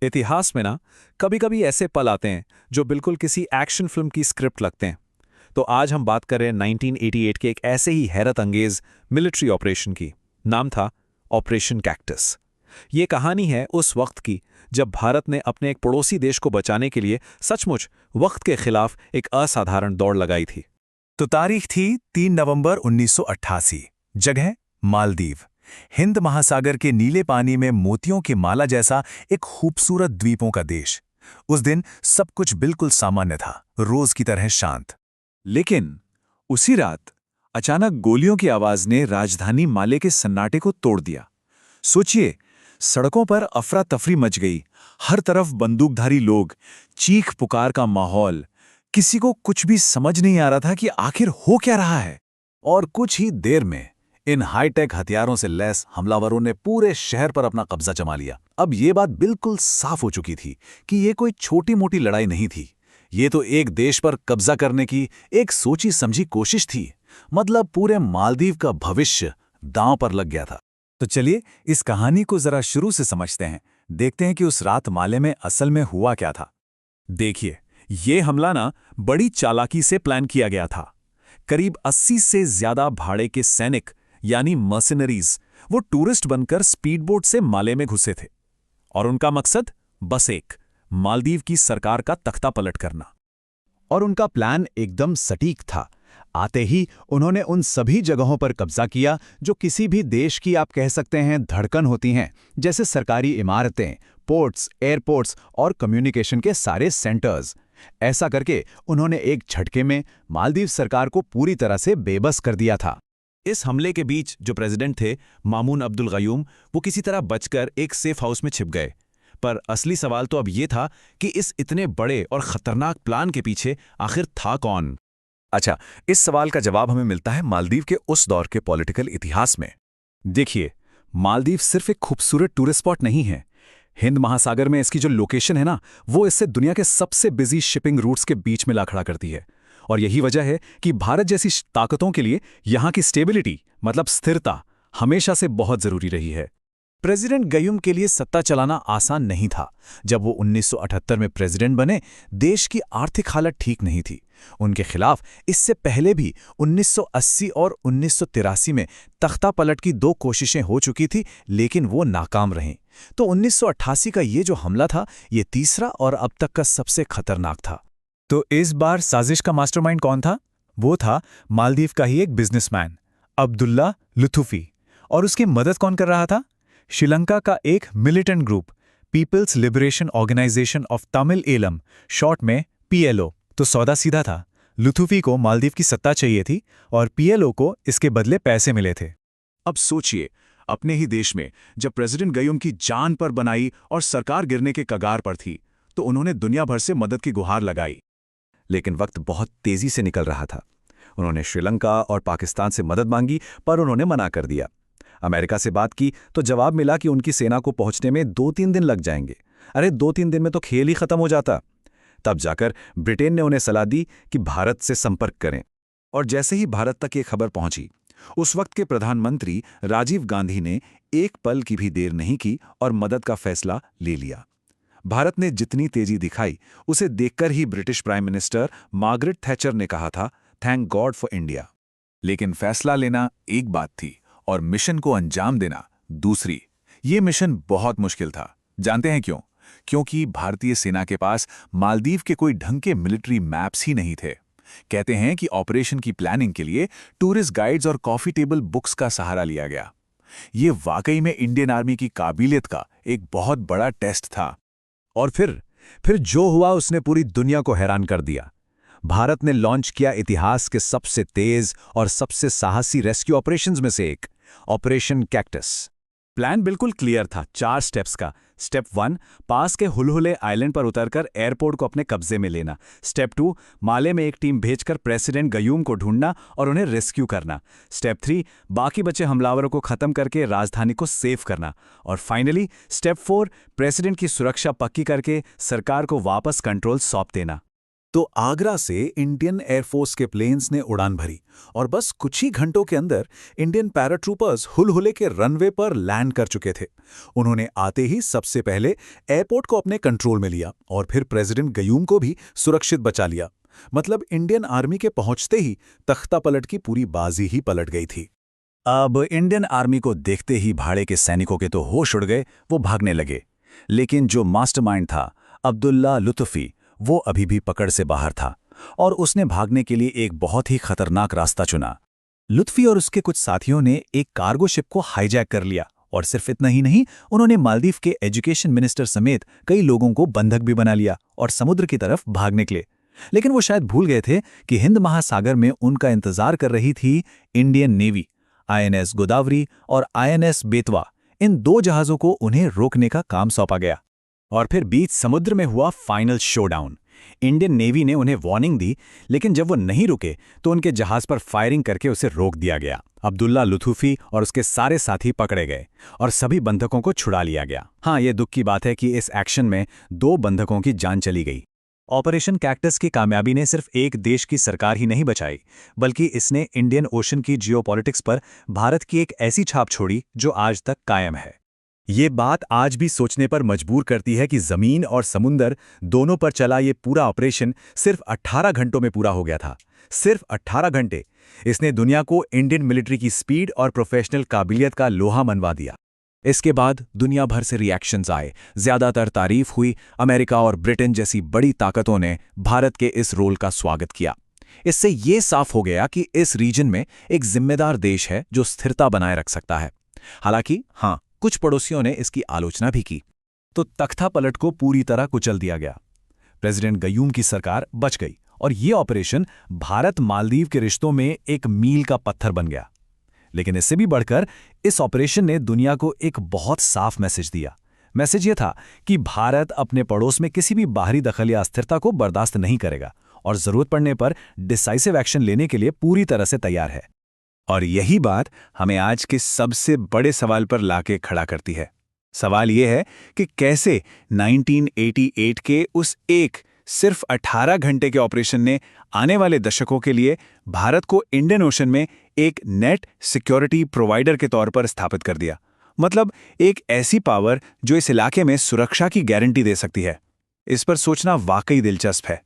इतिहास में ना कभी कभी ऐसे पल आते हैं जो बिल्कुल किसी एक्शन फिल्म की स्क्रिप्ट लगते हैं। तो आज हम बात कर रहे हैं 1988 के एक ऐसे ही हैरत अंगेज मिलिट्री ऑपरेशन की। नाम था ऑपरेशन कैक्टस। ये कहानी है उस वक्त की जब भारत ने अपने एक पड़ोसी देश को बचाने के लिए सचमुच वक्त के खिलाफ एक असाधारण दौड़ लगाई थी। तो तारीख थी 3 नवंबर 1988। जगह मालदीव। हिंद महासागर के नीले पानी में मोतियों की माला जैसा एक खूबसूरत द्वीपों का देश। उस दिन सब कुछ बिल्कुल सामान्य था, रोज की तरह शांत। लेकिन उसी रात अचानक गोलियों की आवाज ने राजधानी माले के सन्नाटे को तोड़ दिया। सोचिए, सड़कों पर अफरा तफरी मच गई, हर तरफ बंदूकधारी लोग, चीख पुकार का माहौल। किसी को कुछ भी समझ नहीं आ रहा था कि आखिर हो क्या रहा है। और कुछ ही देर में इन हाईटेक हथियारों से लैस हमलावरों ने पूरे शहर पर अपना कब्जा जमा लिया। अब ये बात बिल्कुल साफ हो चुकी थी कि ये कोई छोटी मोटी लड़ाई नहीं थी। ये तो एक देश पर कब्जा करने की एक सोची समझी कोशिश थी। मतलब पूरे मालदीव का भविष्य दांव पर लग गया था। तो चलिए इस कहानी को जरा शुरू से समझते हैं। देखते हैं कि उस रात माले में असल में हुआ क्या था। देखिए, ये हमला ना बड़ी चालाकी से प्लान किया गया था। करीब 80 से ज्यादा भाड़े के सैनिक यानी मर्सिनरीज वो टूरिस्ट बनकर स्पीडबोट से माले में घुसे थे। और उनका मकसद बस एक, मालदीव की सरकार का तख्ता पलट करना। और उनका प्लान एकदम सटीक था। आते ही उन्होंने उन सभी जगहों पर कब्जा किया जो किसी भी देश की आप कह सकते हैं धड़कन होती हैं, जैसे सरकारी इमारतें, पोर्ट्स, एयरपोर्ट्स और कम्युनिकेशन के सारे सेंटर्स। ऐसा करके उन्होंने एक झटके में मालदीव सरकार को पूरी तरह से बेबस कर दिया था। इस हमले के बीच जो प्रेसिडेंट थे मामून अब्दुल गयूम, वो किसी तरह बचकर एक सेफ हाउस में छिप गए। पर असली सवाल तो अब ये था कि इस इतने बड़े और खतरनाक प्लान के पीछे आखिर था कौन। अच्छा, इस सवाल का जवाब हमें मिलता है मालदीव के उस दौर के पॉलिटिकल इतिहास में। देखिए, मालदीव सिर्फ एक खूबसूरत टूरिस्ट स्पॉट नहीं है। हिंद महासागर में इसकी जो लोकेशन है ना, वो इससे दुनिया के सबसे बिजी शिपिंग रूट्स के बीच में ला खड़ा करती है। और यही वजह है कि भारत जैसी ताकतों के लिए यहाँ की स्टेबिलिटी मतलब स्थिरता हमेशा से बहुत जरूरी रही है। प्रेसिडेंट गयूम के लिए सत्ता चलाना आसान नहीं था। जब वो 1978 में प्रेसिडेंट बने, देश की आर्थिक हालत ठीक नहीं थी। उनके खिलाफ इससे पहले भी 1980 और 1983 में तख्ता पलट की 2 कोशिशें हो चुकी थी, लेकिन वो नाकाम रहीं। तो 1988 का ये जो हमला था, ये तीसरा और अब तक का सबसे खतरनाक था। तो इस बार साजिश का मास्टरमाइंड कौन था? वो था मालदीव का ही एक बिजनेसमैन, अब्दुल्ला लुथुफी। और उसकी मदद कौन कर रहा था? श्रीलंका का एक militant group, peoples liberation organization of Tamil Eelam, short में पीएलओ। तो सौदा सीधा था। लुथुफी को मालदीव की सत्ता चाहिए थी और पीएलओ को इसके बदले पैसे मिले थे। अब सोचिए, अपने ही देश में जब प्रेसिडेंट गयूम की जान पर बनाई और सरकार गिरने के कगार पर थी, तो उन्होंने दुनिया भर से मदद की गुहार लगाई। लेकिन वक्त बहुत तेजी से निकल रहा था। उन्होंने श्रीलंका और पाकिस्तान से मदद मांगी, पर उन्होंने मना कर दिया। अमेरिका से बात की तो जवाब मिला कि उनकी सेना को पहुंचने में 2-3 दिन लग जाएंगे। अरे 2-3 दिन में तो खेल ही खत्म हो जाता। तब जाकर ब्रिटेन ने उन्हें सलाह दी कि भारत से संपर्क करें। और जैसे ही भारत तक ये खबर पहुंची, उस वक्त के प्रधानमंत्री राजीव गांधी ने एक पल की भी देर नहीं की और मदद का फैसला ले लिया। भारत ने जितनी तेजी दिखाई, उसे देखकर ही British prime minister Margaret Thatcher ने कहा था, थैंक गॉड फॉर इंडिया। लेकिन फैसला लेना एक बात थी और मिशन को अंजाम देना दूसरी। ये मिशन बहुत मुश्किल था। जानते हैं क्यों? क्योंकि भारतीय सेना के पास मालदीव के कोई ढंग के मिलिट्री मैप्स ही नहीं थे। कहते हैं कि ऑपरेशन की प्लानिंग के लिए टूरिस्ट गाइड्स और कॉफी टेबल बुक्स का सहारा लिया गया। ये वाकई में इंडियन आर्मी की काबिलियत का एक बहुत बड़ा टेस्ट था। और फिर जो हुआ उसने पूरी दुनिया को हैरान कर दिया। भारत ने लॉन्च किया इतिहास के सबसे तेज और सबसे साहसी रेस्क्यू ऑपरेशंस में से एक, ऑपरेशन कैक्टस। प्लान बिल्कुल क्लियर था, 4 स्टेप्स का। स्टेप 1, पास के हुलहुले आइलैंड पर उतरकर एयरपोर्ट को अपने कब्जे में लेना। स्टेप 2, माले में एक टीम भेजकर प्रेसिडेंट गयूम को ढूंढना और उन्हें रेस्क्यू करना। स्टेप 3, बाकी बचे हमलावरों को खत्म करके राजधानी को सेफ करना। और फाइनली स्टेप 4, प्रेसिडेंट की सुरक्षा पक्की करके सरकार को वापस कंट्रोल सौंप देना। तो आगरा से इंडियन एयरफोर्स के प्लेन्स ने उड़ान भरी और बस कुछ ही घंटों के अंदर इंडियन पैराट्रूपर्स हुलहुले के रनवे पर लैंड कर चुके थे। उन्होंने आते ही सबसे पहले एयरपोर्ट को अपने कंट्रोल में लिया और फिर प्रेसिडेंट गयूम को भी सुरक्षित बचा लिया। मतलब इंडियन आर्मी के पहुंचते ही तख्ता पलट की पूरी बाजी ही पलट गई थी। अब इंडियन आर्मी को देखते ही भाड़े के सैनिकों के तो होश उड़ गए, वो भागने लगे। लेकिन जो मास्टरमाइंड था अब्दुल्ला लुत्फी, वो अभी भी पकड़ से बाहर था और उसने भागने के लिए एक बहुत ही खतरनाक रास्ता चुना। लुत्फी और उसके कुछ साथियों ने एक कार्गो शिप को हाईजैक कर लिया और सिर्फ इतना ही नहीं, उन्होंने मालदीव के एजुकेशन मिनिस्टर समेत कई लोगों को बंधक भी बना लिया और समुद्र की तरफ भाग निकले। लेकिन वो शायद भूल गए थे कि हिंद महासागर में उनका इंतजार कर रही थी इंडियन नेवी। INS गोदावरी और INS बेतवा, इन 2 जहाज़ों को उन्हें रोकने का काम सौंपा गया। और फिर बीच समुद्र में हुआ फाइनल शोडाउन। इंडियन नेवी ने उन्हें वार्निंग दी, लेकिन जब वो नहीं रुके तो उनके जहाज पर फायरिंग करके उसे रोक दिया गया। अब्दुल्ला लुत्फी और उसके सारे साथी पकड़े गए और सभी बंधकों को छुड़ा लिया गया। हाँ, ये दुख की बात है कि इस एक्शन में 2 बंधकों की जान चली गई। ऑपरेशन कैक्टस की कामयाबी ने सिर्फ एक देश की सरकार ही नहीं बचाई, बल्कि इसने इंडियन ओशन की जियोपॉलिटिक्स पर भारत की एक ऐसी छाप छोड़ी जो आज तक कायम है। ये बात आज भी सोचने पर मजबूर करती है कि जमीन और समुंदर दोनों पर चला ये पूरा ऑपरेशन सिर्फ 18 घंटों में पूरा हो गया था। सिर्फ 18 घंटे। इसने दुनिया को इंडियन मिलिट्री की स्पीड और प्रोफेशनल काबिलियत का लोहा मनवा दिया। इसके बाद दुनिया भर से रिएक्शंस आए, ज्यादातर तारीफ हुई। अमेरिका और ब्रिटेन जैसी बड़ी ताकतों ने भारत के इस रोल का स्वागत किया। इससे ये साफ हो गया कि इस रीजन में एक जिम्मेदार देश है जो स्थिरता बनाए रख सकता है। हालांकि हाँ, कुछ पड़ोसियों ने इसकी आलोचना भी की। तो तख्ता पलट को पूरी तरह कुचल दिया गया। प्रेसिडेंट गयूम की सरकार बच गई और ये ऑपरेशन भारत मालदीव के रिश्तों में एक मील का पत्थर बन गया। लेकिन इससे भी बढ़कर इस ऑपरेशन ने दुनिया को एक बहुत साफ मैसेज दिया। मैसेज ये था कि भारत अपने पड़ोस में किसी भी बाहरी दखल या अस्थिरता को बर्दाश्त नहीं करेगा और जरूरत पड़ने पर डिसाइसिव एक्शन लेने के लिए पूरी तरह से तैयार है। और यही बात हमें आज के सबसे बड़े सवाल पर लाके खड़ा करती है। सवाल ये है कि कैसे 1988 के उस एक सिर्फ 18 घंटे के ऑपरेशन ने आने वाले दशकों के लिए भारत को इंडियन ओशन में एक नेट सिक्योरिटी प्रोवाइडर के तौर पर स्थापित कर दिया। मतलब एक ऐसी पावर जो इस इलाके में सुरक्षा की गारंटी दे सकती है। इस पर सोचना वाकई दिलचस्प है।